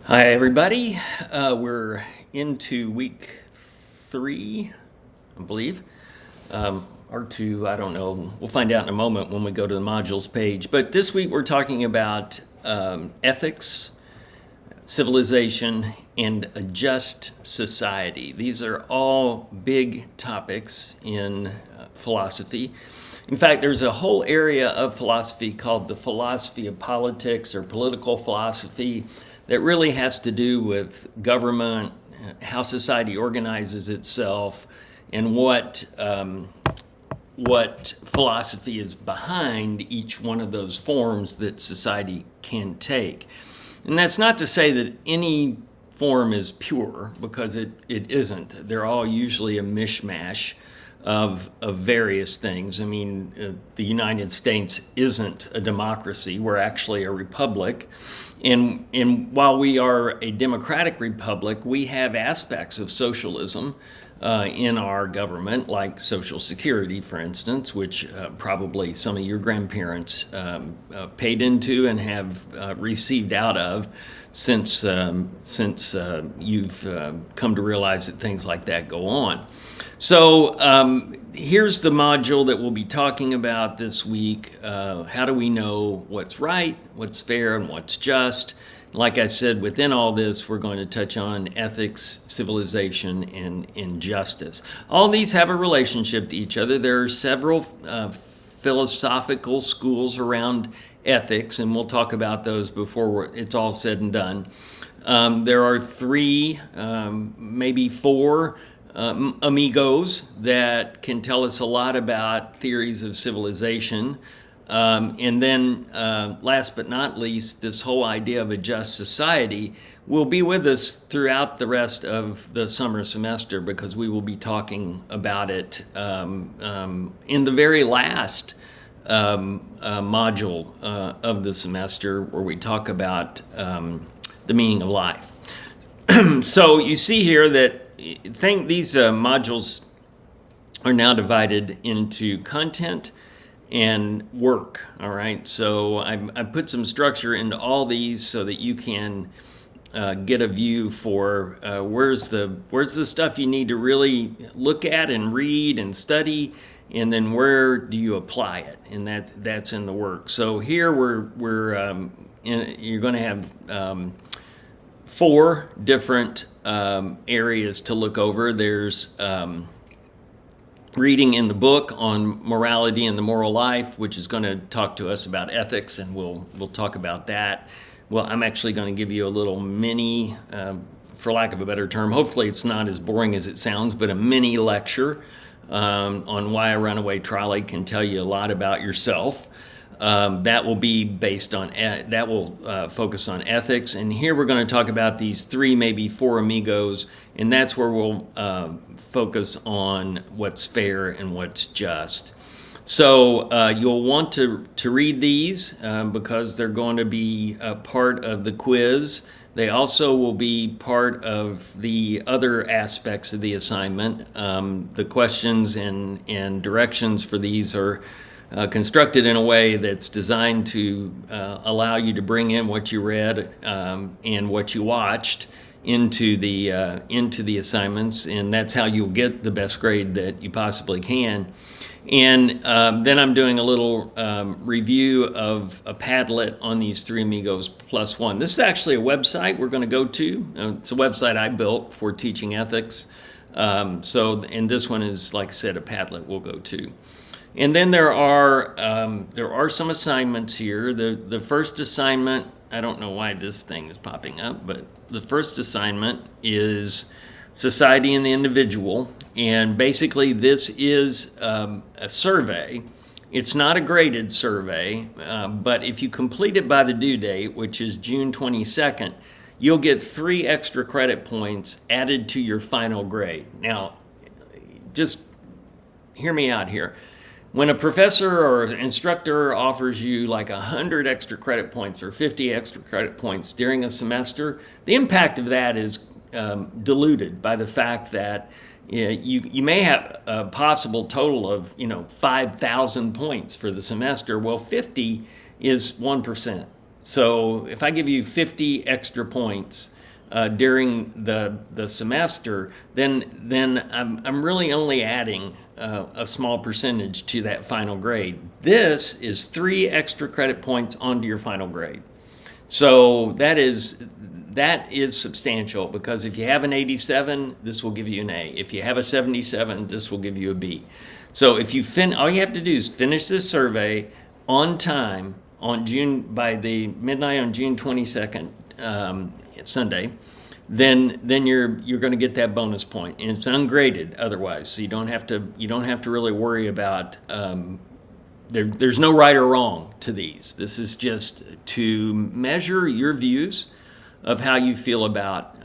Hi, everybody. We're into week 3, I believe, or 2, I don't know. We'll find out in a moment when we go to the modules page. But this week we're talking about ethics, civilization, and a just society. These are all big topics in philosophy. In fact, there's a whole area of philosophy called the philosophy of politics or political philosophy that really has to do with government, how society organizes itself, and what philosophy is behind each one of those forms that society can take. And that's not to say that any form is pure, because it isn't. They're all usually a mishmash of various things. I mean, the United States isn't a democracy. We're actually a republic. And while we are a democratic republic, we have aspects of socialism in our government, like Social Security, for instance, which probably some of your grandparents paid into and have received out of since you've come to realize that things like that go on. So here's the module that we'll be talking about this week. How do we know what's right, what's fair, and what's just? Like I said, within all this, we're going to touch on ethics, civilization, and injustice. All these have a relationship to each other. There are several philosophical schools around ethics, and we'll talk about those before it's all said and done. There are 3, maybe 4 amigos that can tell us a lot about theories of civilization. And then last but not least, this whole idea of a just society will be with us throughout the rest of the summer semester, because we will be talking about it in the very last module of the semester, where we talk about the meaning of life. So you see here that these modules are now divided into content and work. All right, so I put some structure into all these so that you can get a view for where's the stuff you need to really look at and read and study, and then where do you apply it, and that's in the work. So here you're going to have 4 different areas to look over. There's reading in the book on morality and the moral life, which is going to talk to us about ethics, and we'll talk about that. Well, I'm actually going to give you a little mini, for lack of a better term, hopefully it's not as boring as it sounds, but a mini lecture on why a runaway trolley can tell you a lot about yourself. That will be based on, that will focus on ethics. And here we're going to talk about these 3, maybe 4 amigos, and that's where we'll focus on what's fair and what's just. So you'll want to read these because they're going to be a part of the quiz. They also will be part of the other aspects of the assignment. The questions and directions for these are constructed in a way that's designed to allow you to bring in what you read and what you watched into the assignments, and that's how you'll get the best grade that you possibly can. And then I'm doing a little review of a Padlet on these 3 amigos plus 1. This is actually a website we're going to go to. It's a website I built for teaching ethics. And this one is, like I said, a Padlet we'll go to. And then there are some assignments here. The first assignment, I don't know why this thing is popping up, but the first assignment is society and the individual. And basically this is a survey. It's not a graded survey, but if you complete it by the due date, which is June 22nd, you'll get 3 extra credit points added to your final grade. Now, just hear me out here. When a professor or instructor offers you like 100 extra credit points or 50 extra credit points during a semester, the impact of that is diluted by the fact that you may have a possible total of 5,000 points for the semester. Well, 50 is 1%. So if I give you 50 extra points during the semester, then I'm really only adding a small percentage to that final grade. This is 3 extra credit points onto your final grade. So that is substantial, because if you have an 87, this will give you an A. If you have a 77, this will give you a B. So if you all you have to do is finish this survey on time by the midnight on June 22nd, Sunday, then you're going to get that bonus point, and it's ungraded otherwise. So you don't have to really worry about. There's no right or wrong to these. This is just to measure your views of how you feel about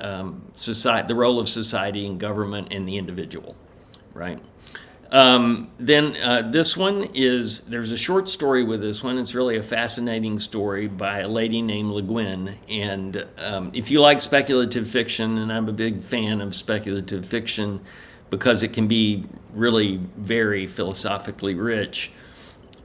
society, the role of society and government and the individual, right? Then this one there's a short story with this one. It's really a fascinating story by a lady named Le Guin. And if you like speculative fiction, and I'm a big fan of speculative fiction because it can be really very philosophically rich,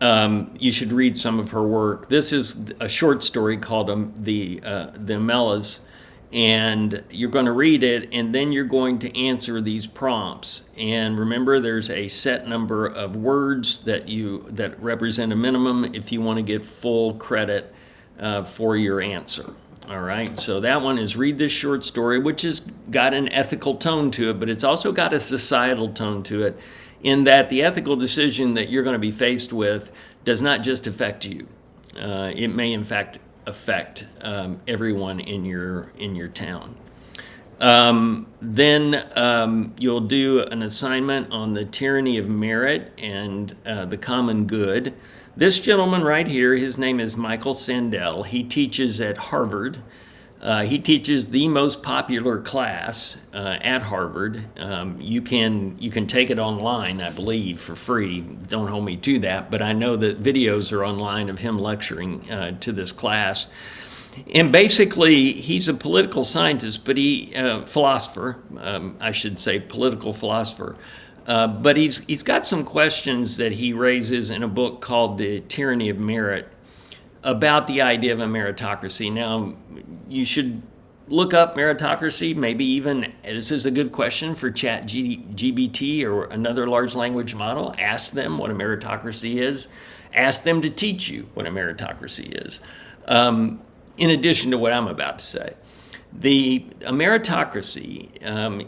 you should read some of her work. This is a short story called the Amelas, and you're going to read it, and then you're going to answer these prompts. And remember, there's a set number of words that represent a minimum if you want to get full credit for your answer. All right, so that one is read this short story, which has got an ethical tone to it, but it's also got a societal tone to it, in that the ethical decision that you're going to be faced with does not just affect you. It may, in fact, affect everyone in your town. Then you'll do an assignment on the tyranny of merit and the common good. This gentleman right here, his name is Michael Sandel. He teaches at Harvard. He teaches the most popular class at Harvard. You can take it online, I believe, for free. Don't hold me to that, but I know that videos are online of him lecturing to this class. And basically, he's a political scientist, but philosopher, I should say, political philosopher. But he's got some questions that he raises in a book called The Tyranny of Merit about the idea of a meritocracy. Now, you should look up meritocracy. Maybe even, this is a good question for ChatGPT or another large language model. Ask them what a meritocracy is. Ask them to teach you what a meritocracy is. In addition to what I'm about to say. A meritocracy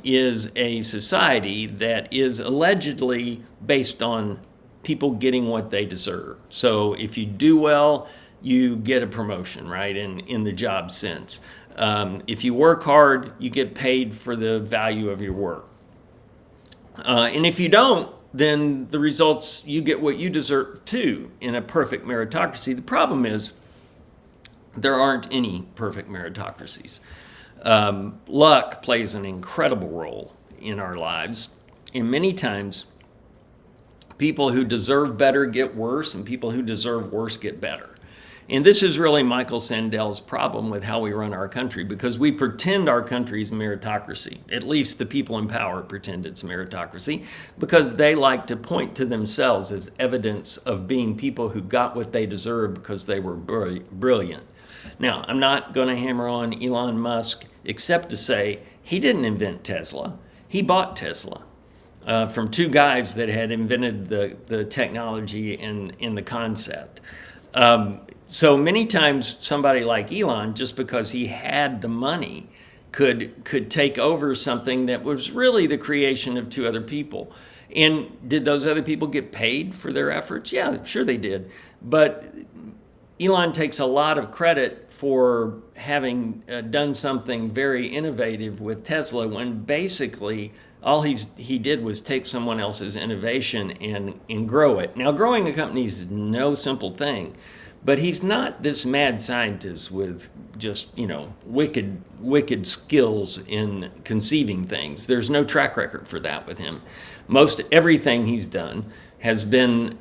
is a society that is allegedly based on people getting what they deserve. So if you do well, you get a promotion, right, in the job sense. If you work hard, you get paid for the value of your work. And if you don't, then the results, you get what you deserve too in a perfect meritocracy. The problem is there aren't any perfect meritocracies. Luck plays an incredible role in our lives, and many times people who deserve better get worse, and people who deserve worse get better. And this is really Michael Sandel's problem with how we run our country, because we pretend our country is meritocracy. At least the people in power pretend it's meritocracy, because they like to point to themselves as evidence of being people who got what they deserved because they were brilliant. Now, I'm not going to hammer on Elon Musk except to say he didn't invent Tesla. He bought Tesla from two guys that had invented the technology and the concept. So many times somebody like Elon, just because he had the money, could take over something that was really the creation of two other people. And did those other people get paid for their efforts? Yeah, sure they did. But Elon takes a lot of credit for having done something very innovative with Tesla, when basically all he did was take someone else's innovation and grow it. Now, growing a company is no simple thing, but he's not this mad scientist with just, wicked skills in conceiving things. There's no track record for that with him. Most everything he's done has been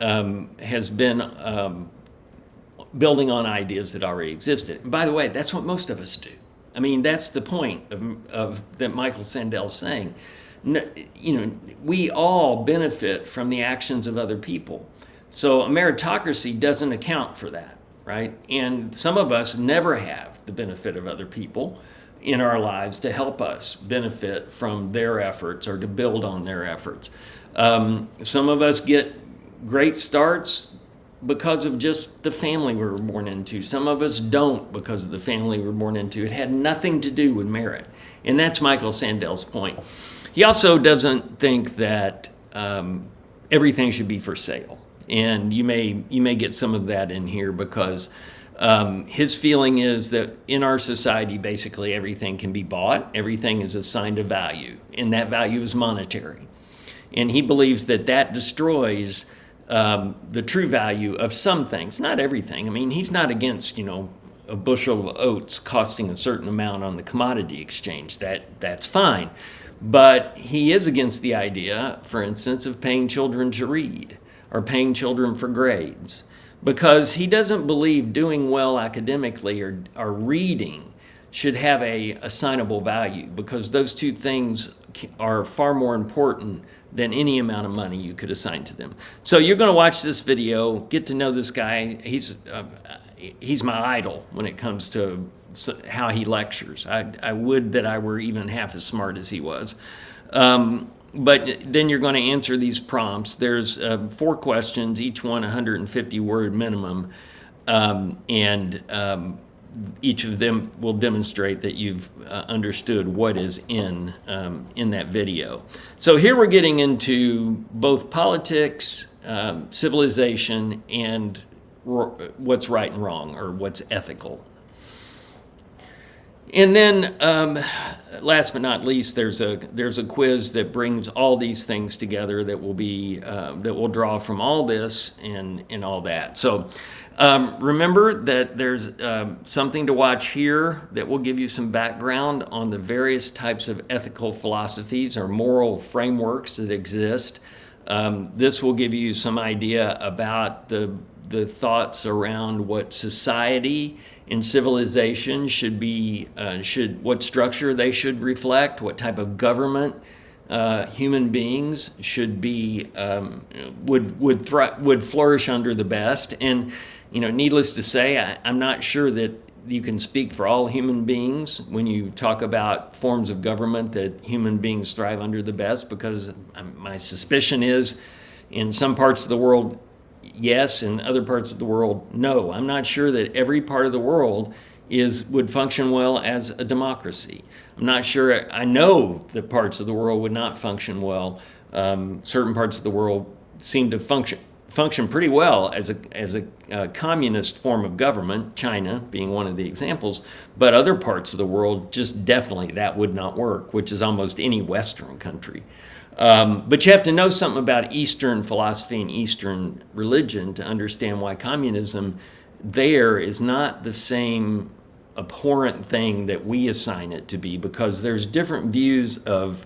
building on ideas that already existed. And by the way, that's what most of us do. I mean, that's the point of that Michael Sandel's saying. We all benefit from the actions of other people. So a meritocracy doesn't account for that, right? And some of us never have the benefit of other people in our lives to help us benefit from their efforts or to build on their efforts. Some of us get great starts because of just the family we were born into. Some of us don't because of the family we were born into. It had nothing to do with merit. And that's Michael Sandel's point. He also doesn't think that everything should be for sale. And you may get some of that in here because his feeling is that in our society, basically everything can be bought. Everything is assigned a value, and that value is monetary. And he believes that that destroys the true value of some things, not everything. I mean, he's not against, a bushel of oats costing a certain amount on the commodity exchange. That's fine. But he is against the idea, for instance, of paying children to read or paying children for grades, because he doesn't believe doing well academically or reading should have a assignable value, because those two things are far more important than any amount of money you could assign to them. So you're going to watch this video, get to know this guy. He's my idol when it comes to how he lectures. I would that I were even half as smart as he was. But then you're going to answer these prompts. There's 4 questions, each one 150 word minimum, and each of them will demonstrate that you've understood what is in that video. So here we're getting into both politics, civilization, and what's right and wrong, or what's ethical. And then, last but not least, there's a quiz that brings all these things together that will draw from all this and all that. So remember that there's something to watch here that will give you some background on the various types of ethical philosophies or moral frameworks that exist. This will give you some idea about the thoughts around what society and civilization should be, what structure they should reflect, what type of government human beings should be, would flourish under the best. And needless to say, I'm not sure that you can speak for all human beings when you talk about forms of government that human beings thrive under the best, because my suspicion is in some parts of the world, yes, in other parts of the world, no. I'm not sure that every part of the world would function well as a democracy. I'm not sure. I know that parts of the world would not function well. Certain parts of the world seem to function pretty well as a communist form of government, China being one of the examples, but other parts of the world just definitely that would not work, which is almost any Western country. But you have to know something about Eastern philosophy and Eastern religion to understand why communism there is not the same abhorrent thing that we assign it to be, because there's different views of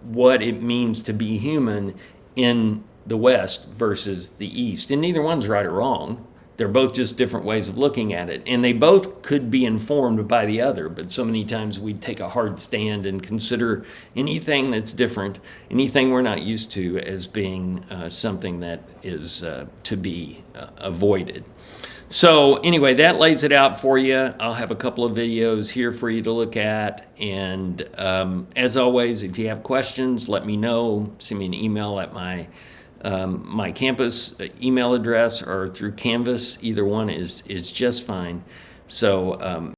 what it means to be human in the West versus the East. And neither one's right or wrong. They're both just different ways of looking at it. And they both could be informed by the other. But so many times we take a hard stand and consider anything that's different, anything we're not used to, as being something that is to be avoided. So anyway, that lays it out for you. I'll have a couple of videos here for you to look at. And as always, if you have questions, let me know. Send me an email at my campus email address or through Canvas. Either one is just fine. So